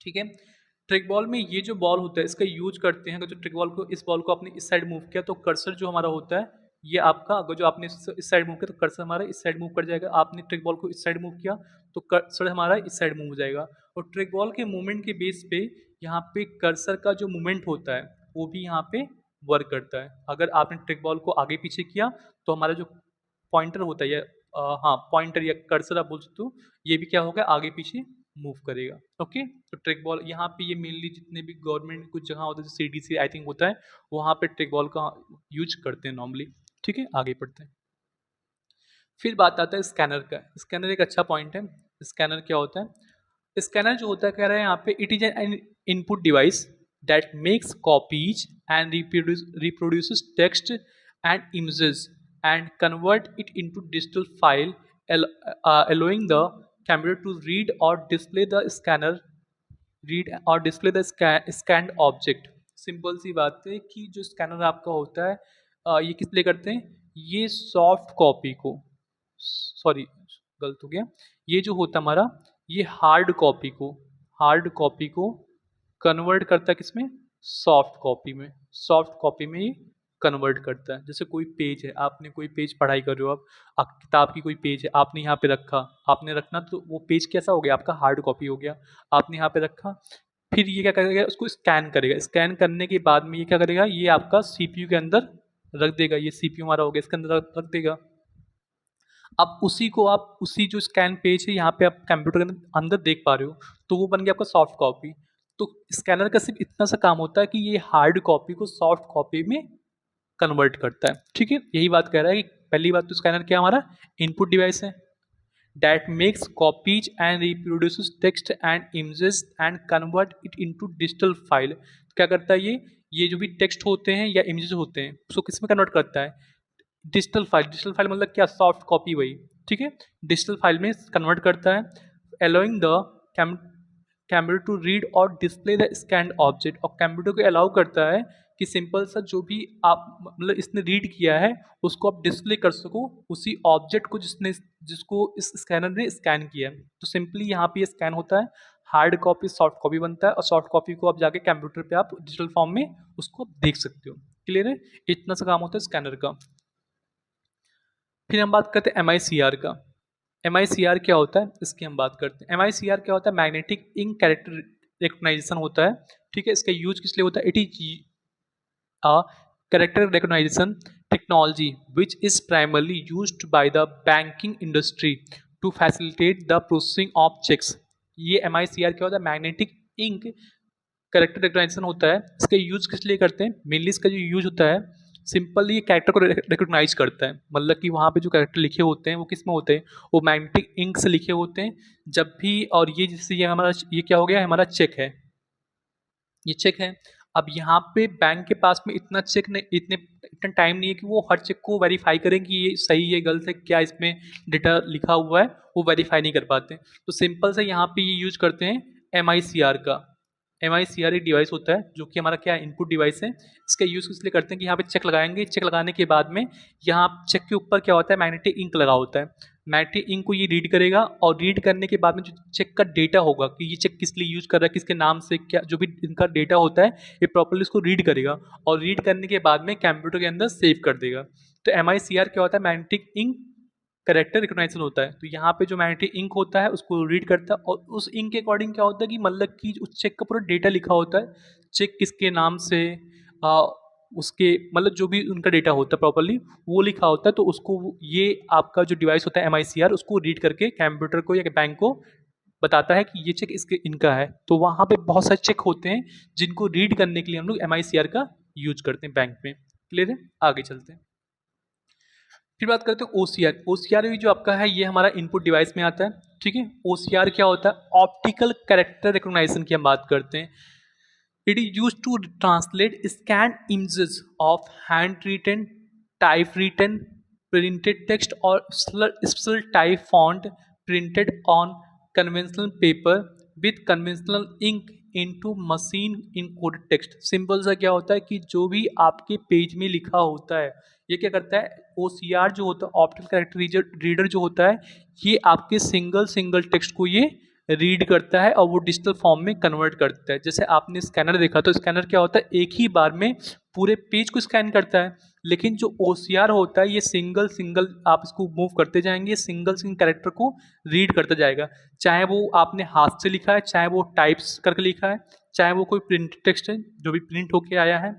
ठीक है। ट्रिक बॉल में ये जो बॉल होता है इसका यूज करते हैं। अगर जो ट्रिक बॉल को, इस बॉल को आपने इस साइड मूव किया तो कर्सर जो हमारा होता है ये आपका, अगर जो आपने इस साइड मूव किया तो कर्सर हमारा इस साइड मूव कर जाएगा। आपने ट्रिक बॉल को इस साइड मूव किया तो कर्सर हमारा इस साइड मूव हो जाएगा। और ट्रिक बॉल के मूवमेंट के बेस पे यहाँ पे कर्सर का जो मूवमेंट होता है वो भी यहाँ पे वर्क करता है। अगर आपने ट्रिक बॉल को आगे पीछे किया तो हमारा जो पॉइंटर होता है या हाँ पॉइंटर या कर्सर आप बोल सकते हो, ये भी क्या होगा, आगे पीछे मूव करेगा। ओके, तो ट्रिक बॉल यहाँ पे ये मेनली जितने भी गवर्नमेंट कुछ जगह होता है, सीडीसी आई थिंक होता है, वहाँ पे ट्रिक बॉल का यूज करते हैं नॉर्मली, ठीक है। आगे बढ़ते हैं। फिर बात आता है स्कैनर का। स्कैनर एक अच्छा पॉइंट है। स्कैनर क्या होता है, स्कैनर जो होता है, कह रहे हैं यहाँ पे, it is an input device that makes copies and reproduces text and images and convert it into digital file, allowing the computer to read or display the scanned object। Simple सी बात है कि जो स्कैनर आपका होता है ये किस लिए करते हैं, ये सॉफ्ट कॉपी को, सॉरी गलत हो गया, ये जो होता है हमारा, ये हार्ड कॉपी को कन्वर्ट करता है किसमें, सॉफ्ट कॉपी में, सॉफ्ट कॉपी में ये कन्वर्ट करता है। जैसे कोई पेज है, आपने कोई पेज पढ़ाई कर रहे हो आप किताब की कोई पेज है आपने यहाँ पे रखा, आपने रखना तो वो पेज कैसा हो गया आपका, हार्ड कॉपी हो गया, आपने यहाँ पे रखा, फिर ये क्या करेगा, उसको स्कैन करेगा, स्कैन करने के बाद में ये क्या करेगा, ये आपका सीपीयू के अंदर रख देगा, ये सीपीयू हमारा हो गया, इसके अंदर रख देगा। अब उसी को आप उसी जो स्कैन पेज है यहाँ पे आप कंप्यूटर के अंदर देख पा रहे हो, तो वो बन गया आपका सॉफ्ट कॉपी। तो स्कैनर का सिर्फ इतना सा काम होता है कि ये हार्ड कॉपी को सॉफ्ट कॉपी में कन्वर्ट करता है, ठीक है। यही बात कह रहा है कि पहली बात तो स्कैनर क्या हमारा इनपुट डिवाइस है, that makes copies and reproduces text and images and convert it into digital file। क्या करता है ये जो भी टेक्स्ट होते हैं या इमेजेस होते हैं उसको किस में कन्वर्ट करता है, डिजिटल फाइल। डिजिटल फाइल मतलब क्या, सॉफ्ट कॉपी वही, ठीक है, डिजिटल फाइल में कन्वर्ट करता है, allowing the computer to read और डिस्प्ले द स्कैन्ड ऑब्जेक्ट। और कंप्यूटर को अलाउ करता है कि सिंपल सा जो भी आप मतलब इसने रीड किया है उसको आप डिस्प्ले कर सको उसी ऑब्जेक्ट को जिसको इस स्कैनर ने स्कैन किया है। तो सिंपली यहाँ पे ये स्कैन होता है, हार्ड कॉपी सॉफ्ट कॉपी बनता है, और सॉफ्ट कॉपी को आप जाके कंप्यूटर पे आप डिजिटल फॉर्म में उसको आप देख सकते हो। क्लियर है, इतना सा काम होता है स्कैनर का। फिर हम बात करते हैं एम का। एम क्या होता है इसकी हम बात करते हैं। एम क्या होता है, मैग्नेटिक इंक कैरेक्टर रिकग्नाइजेशन होता है, ठीक है। इसका यूज किस लिए होता है, it is a character recognition technology which is primarily used by the banking industry to facilitate the processing of checks। ये MICR क्या होता है, मैग्नेटिक इंक कैरेक्टर रिकग्नाइजेशन होता है। इसका यूज किस लिए करते हैं, मेनली इसका जो यूज होता है सिंपली ये कैरेक्टर को रिकॉग्नाइज करता है, मतलब कि वहाँ पे जो कैरेक्टर लिखे होते हैं वो किस में होते हैं, वो मैग्नेटिक इंक से लिखे होते हैं जब भी। और ये जिससे ये हमारा ये क्या हो गया, हमारा चेक है, ये चेक है। अब यहाँ पे बैंक के पास में इतना चेक नहीं, इतना टाइम नहीं है कि वो हर चेक को वेरीफाई करें कि ये सही है गलत है, क्या इसमें डेटा लिखा हुआ है, वो वेरीफाई नहीं कर पाते। तो सिंपल से यहाँ पे ये यूज करते हैं MICR का। MICR एक डिवाइस होता है जो कि हमारा क्या इनपुट डिवाइस है। इसका यूज़ इसलिए करते हैं कि यहाँ पे चेक लगाएंगे, चेक लगाने के बाद में यहाँ चेक के ऊपर क्या होता है, मैग्नेटिक इंक लगा होता है। मैग्नेटिक इंक को ये रीड करेगा, और रीड करने के बाद में जो चेक का डेटा होगा कि ये चेक किस लिए यूज कर रहा है, किसके नाम से, क्या जो भी इनका डेटा होता है, ये प्रॉपर्ली इसको रीड करेगा, और रीड करने के बाद में कंप्यूटर के अंदर सेव कर देगा। तो MICR क्या होता है, मैग्नेटिक इंक करेक्टर रिकॉग्नाइजेशन होता है। तो यहाँ पे जो मैग्नेटिक इंक होता है उसको रीड करता है, और उस इंक के अकॉर्डिंग क्या होता है कि मतलब कि उस चेक का पूरा डेटा लिखा होता है, चेक किसके नाम से, आ, उसके मतलब जो भी उनका डेटा होता है प्रॉपर्ली वो लिखा होता है। तो उसको ये आपका जो डिवाइस होता है MICR उसको रीड करके कंप्यूटर को या बैंक को बताता है कि ये चेक इसके इनका है। तो वहाँ पे बहुत सारे चेक होते हैं जिनको रीड करने के लिए हम लोग MICR का यूज करते हैं बैंक में। क्लियर है, आगे चलते हैं। फिर बात करते हैं OCR भी जो आपका है ये हमारा इनपुट डिवाइस में आता है, ठीक है। OCR क्या होता है, ऑप्टिकल कैरेक्टर रिकॉग्निशन की हम बात करते हैं। It is use to translate scan images of handwritten, typewritten, printed text और special type font printed on conventional paper with conventional ink into machine encoded text. Simple सा क्या होता है कि जो भी आपके पेज में लिखा होता है ये क्या करता है, OCR जो होता है ऑप्टिकल कैरेक्टर रीडर जो होता है, ये आपके सिंगल टेक्स्ट को ये रीड करता है और वो डिजिटल फॉर्म में कन्वर्ट करता है। जैसे आपने स्कैनर देखा, तो स्कैनर क्या होता है, एक ही बार में पूरे पेज को स्कैन करता है, लेकिन जो OCR होता है ये सिंगल आप इसको मूव करते जाएंगे, सिंगल कैरेक्टर को रीड करता जाएगा, चाहे वो आपने हाथ से लिखा है, चाहे वो टाइप्स करके लिखा है, चाहे वो कोई प्रिंट टेक्स्ट है जो भी प्रिंट होके आया है,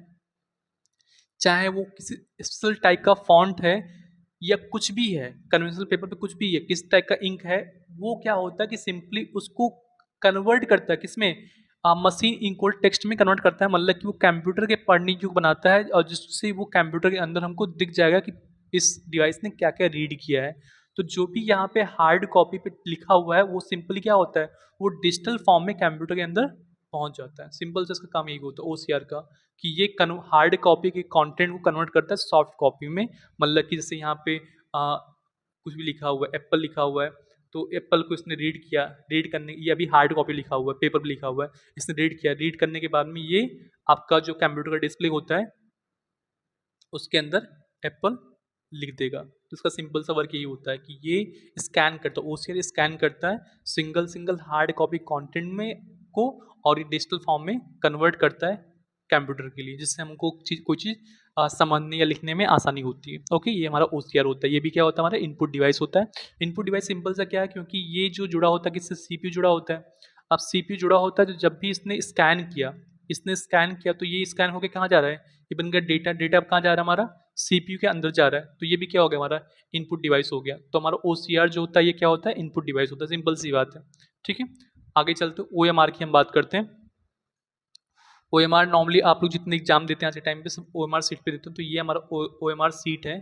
चाहे वो किसी स्पेशल टाइप का फॉन्ट है या कुछ भी है, कन्वेंशनल पेपर पे कुछ भी है, किस टाइप का इंक है, वो क्या होता है कि सिंपली उसको कन्वर्ट करता है किसमें, मशीन इनकोड टेक्स्ट में कन्वर्ट करता है। मतलब कि वो कंप्यूटर के पढ़ने योग्य बनाता है, और जिससे वो कंप्यूटर के अंदर हमको दिख जाएगा कि इस डिवाइस ने क्या क्या रीड किया है। तो जो भी यहाँ पे हार्ड कॉपी पे लिखा हुआ है वो सिंपली क्या होता है, वो डिजिटल फॉर्म में कंप्यूटर के अंदर पहुंच जाता है। सिंपल से इसका काम यही होता है OCR का, कि ये हार्ड कॉपी के कंटेंट को कन्वर्ट करता है सॉफ्ट कॉपी में। मतलब कि जैसे यहाँ पे कुछ भी लिखा हुआ है, एप्पल लिखा हुआ है, तो एप्पल को इसने रीड किया, रीड करने, ये अभी हार्ड कॉपी लिखा हुआ है, पेपर पर लिखा हुआ है, इसने रीड किया, रीड करने के बाद में ये आपका जो कंप्यूटर का डिस्प्ले होता है उसके अंदर एप्पल लिख देगा। तो इसका सिंपल सा वर्क यही होता है कि ये स्कैन करता है, ओसीआर स्कैन करता है single single hard copy content में को, और ये डिजिटल फॉर्म में कन्वर्ट करता है कंप्यूटर के लिए, जिससे हमको कोई चीज़ समझने या लिखने में आसानी होती है। ओके, ये हमारा ओसीआर होता है। ये भी क्या होता है, हमारा इनपुट डिवाइस होता है। इनपुट डिवाइस सिंपल सा क्या है, क्योंकि ये जो जुड़ा होता है किससे, सीपीयू जुड़ा होता है। अब सीपीयू जुड़ा होता है तो जब भी इसने स्कैन किया तो ये स्कैन होकर कहाँ जा रहा है, ये बन गया डेटा, डेटा अब कहाँ जा रहा है, हमारा सीपीयू के अंदर जा रहा है। तो ये भी क्या हो गया, हमारा इनपुट डिवाइस हो गया। तो हमारा ओसीआर जो होता है ये क्या होता है, इनपुट डिवाइस होता है। सिंपल सी बात है, ठीक है। आगे चलते ओएमआर की हम बात करते हैं। ओएमआर नॉर्मली आप लोग जितने एग्जाम देते हैं आज के टाइम पे सब ओएमआर सीट पे देते हैं। तो ये हमारा ओएमआर सीट है।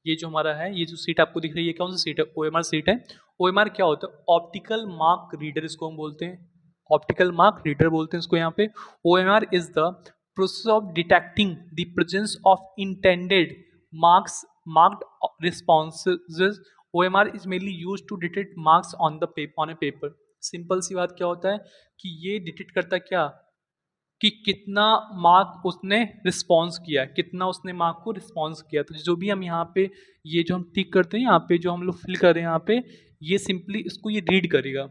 ये जो हमारा है, ये जो सीट आपको दिख रही है, कौन सी सीट है, ओएमआर सीट है। ओएमआर क्या होता है, ऑप्टिकल मार्क रीडर इसको हम बोलते हैं, ऑप्टिकल मार्क रीडर बोलते हैं इसको यहाँ पे। OMR is the process of detecting the presence of intended marks marked responses. OMR is mainly used to detect marks on a paper. Simple सी बात क्या होता है कि ये डिटेक्ट करता है क्या, कि कितना मार्क उसने रिस्पॉन्स किया, कितना उसने मार्क को रिस्पॉन्स किया। तो जो भी हम यहाँ पे ये जो हम टिक करते हैं, यहाँ पे जो हम लोग फिल कर रहे हैं यहाँ पे, ये सिंपली इसको ये रीड करेगा।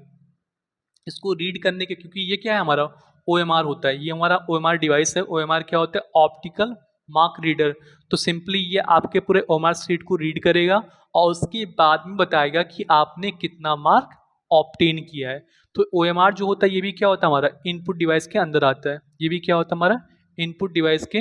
इसको रीड करने के, क्योंकि ये क्या है, हमारा ओएमआर होता है, ये हमारा ओएमआर डिवाइस है। ओएमआर क्या होता है, ऑप्टिकल मार्क रीडर। तो सिंपली ये आपके पूरे ओएमआर शीट को रीड करेगा और उसके बाद में बताएगा कि आपने कितना मार्क ऑब्टेन किया है। तो ओएमआर जो होता है ये भी क्या होता है, हमारा इनपुट डिवाइस के अंदर आता है। ये भी क्या होता है, हमारा इनपुट डिवाइस के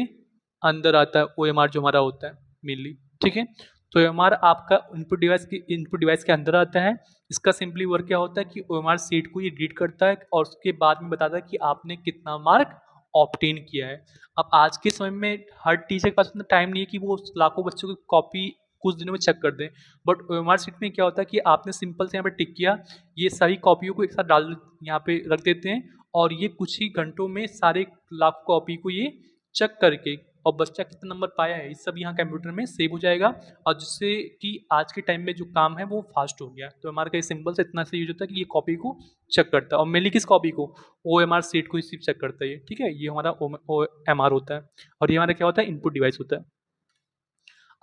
अंदर आता है ओएमआर जो हमारा होता है मेनली, ठीक है। तो ओएमआर आपका इनपुट डिवाइस के अंदर आता है। इसका सिंपली वर्क क्या होता है कि ओएमआर सीट को ये रीड करता है और उसके बाद में बताता है कि आपने कितना मार्क ऑब्टेन किया है। अब आज के समय में हर टीचर के पास इतना टाइम नहीं है कि वो लाखों बच्चों की कॉपी कुछ दिनों में चेक कर दें। बट ओएमआर सीट में क्या होता है कि आपने सिंपल से यहाँ पे टिक किया, ये सभी कॉपियों को एक साथ डाल यहाँ पे रख देते हैं और ये कुछ ही घंटों में सारे लाख कॉपी को ये चेक करके और बच्चा कितना नंबर पाया है, ये सब यहाँ कंप्यूटर में सेव हो जाएगा। और जिससे कि आज के टाइम में जो काम है वो फास्ट हो गया। तो हमारे का सिंपल से इतना से यूज होता है कि ये कॉपी को चेक करता है, और मेनली किस कॉपी को, ओएमआर सीट को ही सिर्फ चेक करता है ये, ठीक है। ये हमारा ओएमआर होता है और ये हमारा क्या होता है, इनपुट डिवाइस होता है।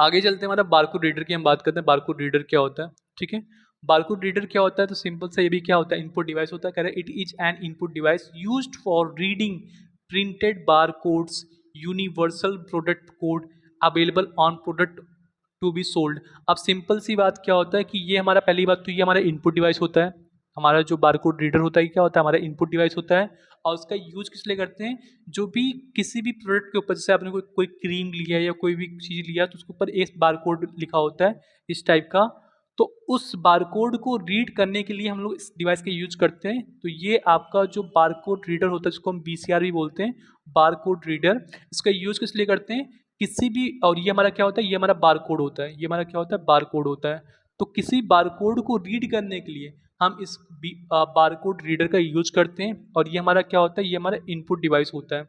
आगे चलते हैं, हमारा बारकोड रीडर की हम बात करते हैं। बारकोड रीडर क्या होता है, ठीक है। बारकोड रीडर क्या होता है, तो सिंपल से ये भी क्या होता है, इनपुट डिवाइस होता है। कह रहे it is an input device used for reading printed bar codes, universal product code available on product to be sold. अब सिंपल सी बात क्या होता है कि ये हमारा, पहली बात तो ये हमारा इनपुट डिवाइस होता है। हमारा जो बारकोड रीडर होता है क्या होता है, हमारा इनपुट डिवाइस होता है। और उसका यूज किस लिए करते हैं, जो भी किसी भी प्रोडक्ट के ऊपर, जैसे आपने कोई क्रीम लिया या कोई भी चीज़ लिया तो उसके ऊपर एक बारकोड लिखा होता है इस टाइप का। तो उस बारकोड को रीड करने के लिए हम लोग इस डिवाइस का यूज करते हैं। तो ये आपका जो बारकोड रीडर होता है, जिसको हम बीसीआर भी बोलते हैं, बारकोड रीडर, इसका यूज किस लिए करते हैं, किसी भी, और ये हमारा क्या होता है, ये हमारा बारकोड होता है, ये हमारा क्या होता है, बारकोड होता है। तो किसी बारकोड को रीड करने के लिए हम इस बारकोड रीडर का यूज करते हैं। और ये हमारा क्या होता है, ये हमारा इनपुट डिवाइस होता है।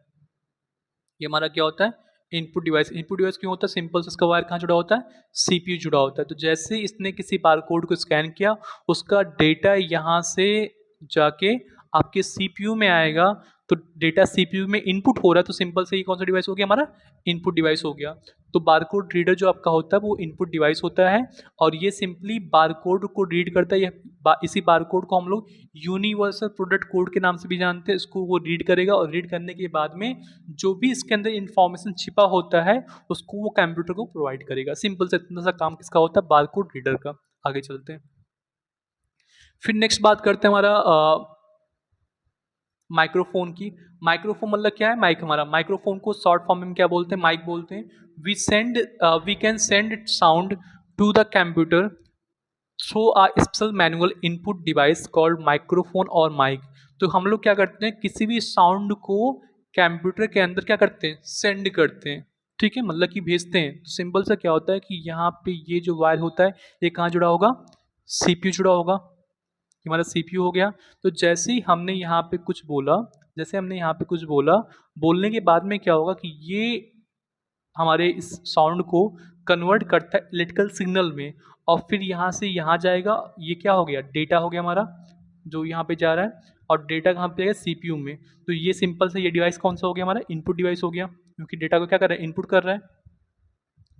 ये हमारा क्या होता है, इनपुट डिवाइस। इनपुट डिवाइस क्यों होता है, सिंपल से इसका वायर कहाँ जुड़ा होता है, सीपीयू जुड़ा होता है। तो जैसे ही इसने किसी बारकोड को स्कैन किया, उसका डेटा यहाँ से जाके आपके सीपीयू में आएगा। तो डेटा सीपीयू में इनपुट हो रहा है, तो सिंपल से ये कौन सा डिवाइस हो गया, हमारा इनपुट डिवाइस हो गया। तो बारकोड रीडर जो आपका होता है वो इनपुट डिवाइस होता है, और ये सिंपली बारकोड को रीड करता है। इसी बारकोड को हम लोग यूनिवर्सल प्रोडक्ट कोड के नाम से भी जानते हैं। इसको वो रीड करेगा और रीड करने के बाद में जो भी इसके अंदर इंफॉर्मेशन छिपा होता है उसको वो कंप्यूटर को प्रोवाइड करेगा। सिंपल से इतना सा काम किसका होता है, बारकोड रीडर का। आगे चलते हैं, फिर नेक्स्ट बात करते हैं हमारा माइक्रोफोन की। माइक्रोफोन मतलब क्या है, माइक। हमारा माइक्रोफोन को शॉर्ट फॉर्म में क्या बोलते हैं, माइक बोलते हैं। We can send sound to the computer through a special manual input device called microphone और माइक। तो हम लोग क्या करते हैं, किसी भी साउंड को कंप्यूटर के अंदर क्या करते हैं, सेंड करते हैं, ठीक है, मतलब कि भेजते हैं। तो सिंपल सा क्या होता है कि यहाँ पे ये जो वायर होता है ये कहाँ जुड़ा होगा, सीपीयू जुड़ा होगा। ये हमारा सीपीयू हो गया। तो जैसे ही हमने यहाँ पे कुछ बोला, जैसे हमने यहाँ पे कुछ बोला, बोलने के बाद में क्या होगा कि ये हमारे इस साउंड को कन्वर्ट करता है इलेक्ट्रिकल सिग्नल में, और फिर यहाँ से यहाँ जाएगा, ये क्या हो गया, डेटा हो गया हमारा जो यहाँ पे जा रहा है, और डेटा कहाँ पे जाएगा, सीपीयू में। तो ये सिंपल से ये डिवाइस कौन सा हो गया, हमारा इनपुट डिवाइस हो गया, क्योंकि डेटा को क्या कर रहा है, इनपुट कर रहा है।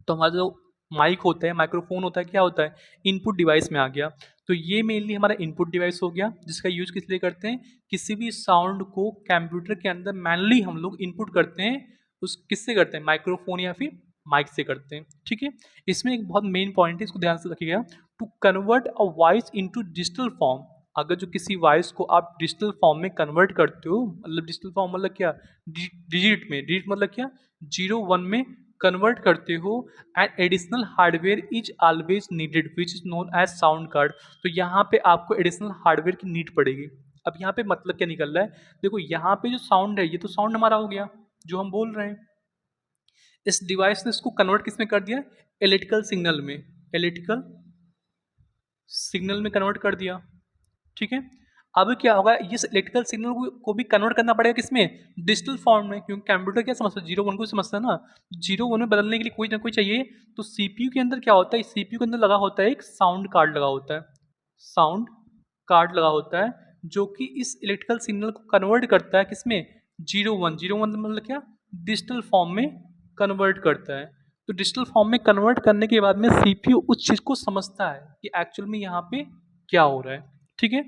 तो हमारा जो माइक होता है, माइक्रोफोन होता है, क्या होता है, इनपुट डिवाइस में आ गया। तो ये मेनली हमारा इनपुट डिवाइस हो गया, जिसका यूज किस लिए करते हैं, किसी भी साउंड को कंप्यूटर के अंदर मैनुअली हम लोग इनपुट करते हैं, उस किससे करते हैं, माइक्रोफोन या फिर माइक से करते हैं। ठीक है, इसमें एक बहुत मेन पॉइंट है, इसको ध्यान से रखिएगा। To convert a voice into digital form, अगर जो किसी वॉइस को आप डिजिटल फॉर्म में कन्वर्ट करते हो, मतलब डिजिटल फॉर्म मतलब क्या, डिजिट में, डिजिट मतलब क्या, 0 1 में कन्वर्ट करते हो, and additional hardware is always needed which is known as sound card. तो यहाँ पे आपको एडिशनल हार्डवेयर की नीड पड़ेगी। अब यहाँ पे मतलब क्या निकल रहा है, देखो यहाँ पे जो साउंड है, ये तो साउंड हमारा हो गया जो हम बोल रहे हैं, इस डिवाइस ने इसको कन्वर्ट किस में कर दिया, इलेक्ट्रिकल सिग्नल में, इलेक्ट्रिकल सिग्नल में कन्वर्ट कर दिया। ठीक है, अब क्या होगा, इस इलेक्ट्रिकल सिग्नल को भी कन्वर्ट करना पड़ेगा किसमें, डिजिटल फॉर्म में, क्योंकि कंप्यूटर क्या समझता है, 0 1 को समझता है ना, 0 1 में बदलने के लिए कोई ना कोई चाहिए। तो सीपीयू के अंदर क्या होता है, सीपीयू के अंदर लगा होता है एक साउंड कार्ड लगा होता है, साउंड कार्ड लगा होता है, जो कि इस इलेक्ट्रिकल सिग्नल को कन्वर्ट करता है किसमें, 0 1 मतलब क्या, डिजिटल फॉर्म में कन्वर्ट करता है। तो डिजिटल फॉर्म में कन्वर्ट करने के बाद में सीपीयू उस चीज को समझता है कि एक्चुअल में यहाँ पे क्या हो रहा है। ठीक है,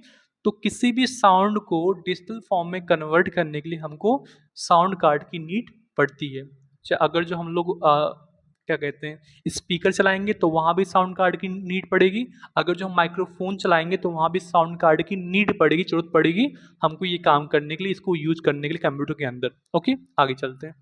तो किसी भी साउंड को डिजिटल फॉर्म में कन्वर्ट करने के लिए हमको साउंड कार्ड की नीड पड़ती है। अगर जो हम लोग क्या कहते हैं, स्पीकर चलाएंगे तो वहाँ भी साउंड कार्ड की नीड पड़ेगी, अगर जो हम माइक्रोफोन चलाएंगे तो वहाँ भी साउंड कार्ड की नीड पड़ेगी, जरूरत पड़ेगी हमको ये काम करने के लिए, इसको यूज करने के लिए कंप्यूटर के अंदर। ओके, आगे चलते हैं।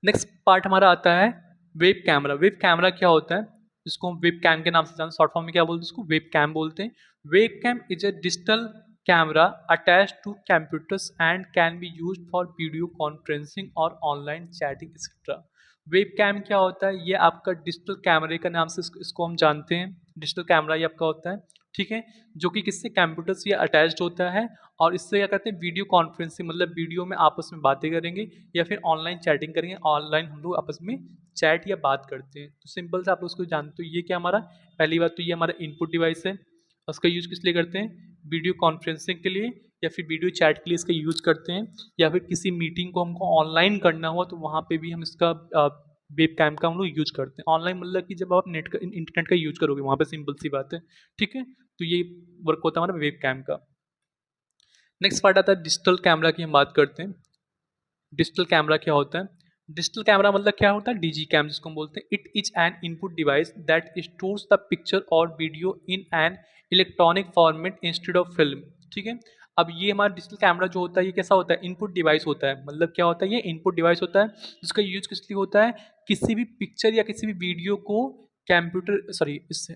नेक्स्ट पार्ट हमारा आता है वेब कैमरा। वेब कैमरा क्या होता है, इसको हम वेब कैम के नाम से जानते हैं, शॉर्ट फॉर्म में क्या बोलते हैं, इसको वेब कैम बोलते हैं। Webcam is a digital camera attach to computers and can be use for video conferencing और online chatting etcetera. Webcam क्या होता है, ये आपका डिजिटल कैमरे का नाम से इसको हम जानते हैं, डिजिटल कैमरा ये आपका होता है। ठीक है, जो कि किससे, कंप्यूटर से अटैच्ड होता है, और इससे क्या करते हैं, वीडियो कॉन्फ्रेंसिंग, मतलब वीडियो में आपस में बातें करेंगे या फिर ऑनलाइन चैटिंग करेंगे, ऑनलाइन हम लोग आपस में चैट या बात करते हैं। तो सिंपल से आप लोग उसको जानते हो, ये क्या हमारा, पहली बात तो ये हमारा इनपुट डिवाइस है, उसका यूज किस लिए करते हैं, वीडियो कॉन्फ्रेंसिंग के लिए या फिर वीडियो चैट के लिए इसका यूज करते हैं, या फिर किसी मीटिंग को हमको ऑनलाइन करना हुआ तो वहाँ पे भी हम इसका वेब कैम का हम लोग यूज करते हैं। ऑनलाइन मतलब कि जब आप नेट का, इंटरनेट का यूज करोगे वहाँ पे, सिंपल सी बात है। ठीक है, तो ये वर्क होता है हमारा वेब कैम का। नेक्स्ट पार्ट आता है डिजिटल कैमरा की, हम बात करते हैं। डिजिटल कैमरा क्या होता है, डिजिटल कैमरा मतलब क्या होता है, डीजी कैम जिसको हम बोलते हैं। It is an input device that stores the picture और video in an electronic format instead of film. ठीक है, अब ये हमारा डिजिटल कैमरा जो होता है, ये कैसा होता है, इनपुट डिवाइस होता है। मतलब क्या होता है, ये इनपुट डिवाइस होता है, जिसका यूज किस लिए होता है, किसी भी पिक्चर या किसी भी वीडियो को कंप्यूटर, सॉरी, इस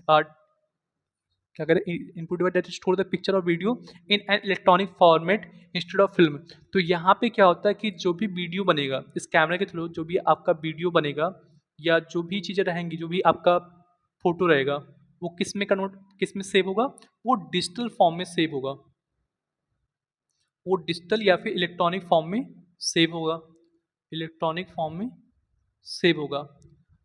क्या करें, input device that store the picture और video in an electronic format instead of film. तो यहाँ पे क्या होता है कि जो भी वीडियो बनेगा इस कैमरे के थ्रू, जो भी आपका वीडियो बनेगा या जो भी चीज़ें रहेंगी, जो भी आपका फोटो रहेगा, वो किस में कन्वर्ट, किस में सेव होगा, वो डिजिटल फॉर्म में सेव होगा, वो डिजिटल या फिर इलेक्ट्रॉनिक फॉर्म में सेव होगा, इलेक्ट्रॉनिक फॉर्म में सेव होगा।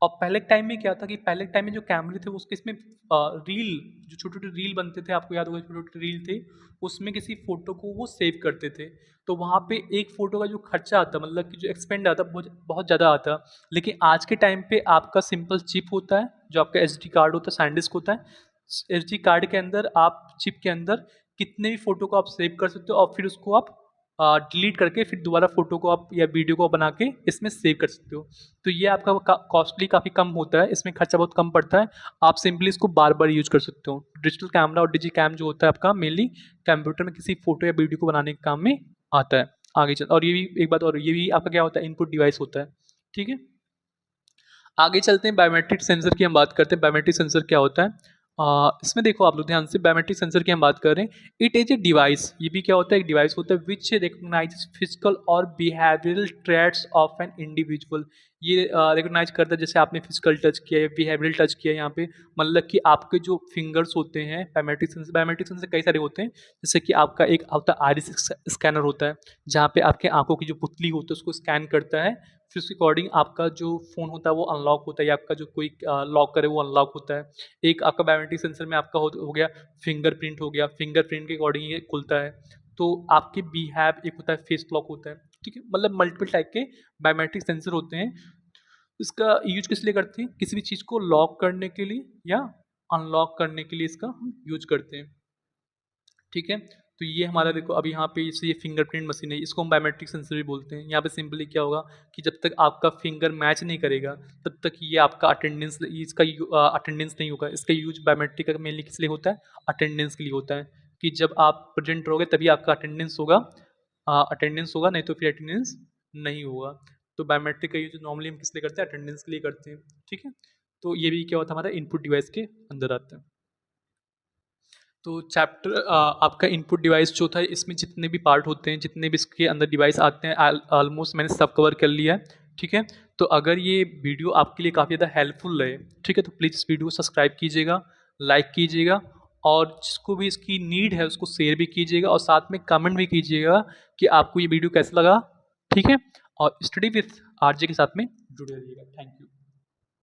और पहले टाइम में क्या था कि पहले टाइम में जो कैमरे थे उसके इसमें रील, जो छोटे छोटे रील बनते थे, आपको याद होगा, छोटे छोटे रील थे, उसमें किसी फोटो को वो सेव करते थे। तो वहाँ पे एक फोटो का जो खर्चा आता, मतलब कि जो एक्सपेंड आता, बहुत बहुत ज़्यादा आता। लेकिन आज के टाइम पे आपका सिंपल चिप होता है, जो आपका SD कार्ड होता है, सैंडिस्क होता है, SD कार्ड के अंदर आप चिप के अंदर कितने भी फोटो को आप सेव कर सकते हो, और फिर उसको आप डिलीट करके फिर दोबारा फोटो को आप या वीडियो को बना के इसमें सेव कर सकते हो। तो ये आपका कॉस्टली काफ़ी कम होता है, इसमें खर्चा बहुत कम पड़ता है, आप सिंपली इसको बार बार यूज कर सकते हो। डिजिटल कैमरा और डिजी कैम जो होता है आपका मेनली कंप्यूटर में किसी फोटो या वीडियो को बनाने के काम में आता है। आगे चल, और ये भी एक बात और, ये भी आपका क्या होता है, इनपुट डिवाइस होता है। ठीक है, आगे चलते हैं, बायोमेट्रिक सेंसर की हम बात करते हैं। बायोमेट्रिक सेंसर क्या होता है, इसमें देखो आप लोग ध्यान से, बायोमेट्रिक सेंसर की हम बात कर रहे हैं। इट इज ए डिवाइस, ये भी क्या होता है, एक डिवाइस होता है विच रिकॉग्नाइजेस फिजिकल और behavioural traits of an individual. ये रिकॉग्नाइज करता है, जैसे आपने फिजिकल टच किया या बिहेवियरल टच किया यहाँ पे, मतलब कि आपके जो फिंगर्स होते हैं, बायोमेट्रिक सेंसर कई सारे होते हैं, जैसे कि आपका एक होता है आइरिस स्कैनर होता है, जहाँ पे आपके आंखों की जो पुतली होती है उसको स्कैन करता है, फिर उसके अकॉर्डिंग आपका जो फ़ोन होता है वो अनलॉक होता है या आपका जो कोई लॉकर है वो अनलॉक होता है। एक आपका बायोमेट्रिक सेंसर में आपका हो गया फिंगरप्रिंट हो गया, फिंगरप्रिंट के अकॉर्डिंग ये खुलता है। तो आपके बीहैव एक होता है, फेस लॉक होता है, ठीक है? मतलब मल्टीपल टाइप के बायोमेट्रिक सेंसर होते हैं। इसका यूज़ किस लिए करते हैं? किसी भी चीज़ को लॉक करने के लिए या अनलॉक करने के लिए इसका हम यूज़ करते हैं। ठीक है? तो ये हमारा देखो अब यहाँ पे जैसे ये फिंगरप्रिंट मशीन है, इसको हम बायोमेट्रिक सेंसर भी बोलते हैं। यहाँ पे सिंपली क्या होगा कि जब तक आपका फिंगर मैच नहीं करेगा, तब तक ये आपका अटेंडेंस इसका अटेंडेंस नहीं होगा। इसका यूज़ बायोमेट्रिक का मेनली किस लिए होता है? अटेंडेंस के लिए होता है कि जब आप प्रेज़ेंट रहोगे तभी आपका अटेंडेंस होगा, नहीं तो फिर अटेंडेंस नहीं होगा। तो बायोमेट्रिक का यूज़ नॉर्मली हम किस लिए करते हैं? अटेंडेंस के लिए करते हैं। ठीक है? तो ये भी क्या होता है हमारा इनपुट डिवाइस के अंदर आता है। तो चैप्टर आपका इनपुट डिवाइस जो था इसमें जितने भी पार्ट होते हैं, जितने भी इसके अंदर डिवाइस आते हैं ऑलमोस्ट मैंने सब कवर कर लिया है। ठीक है? तो अगर ये वीडियो आपके लिए काफ़ी ज़्यादा हेल्पफुल रहे, ठीक है? तो प्लीज़ इस वीडियो को सब्सक्राइब कीजिएगा, लाइक कीजिएगा और जिसको भी इसकी नीड है उसको शेयर भी कीजिएगा और साथ में कमेंट भी कीजिएगा कि आपको ये वीडियो कैसा लगा। ठीक है? और स्टडी विथ आरजे के साथ में जुड़े रहिएगा। Thank you.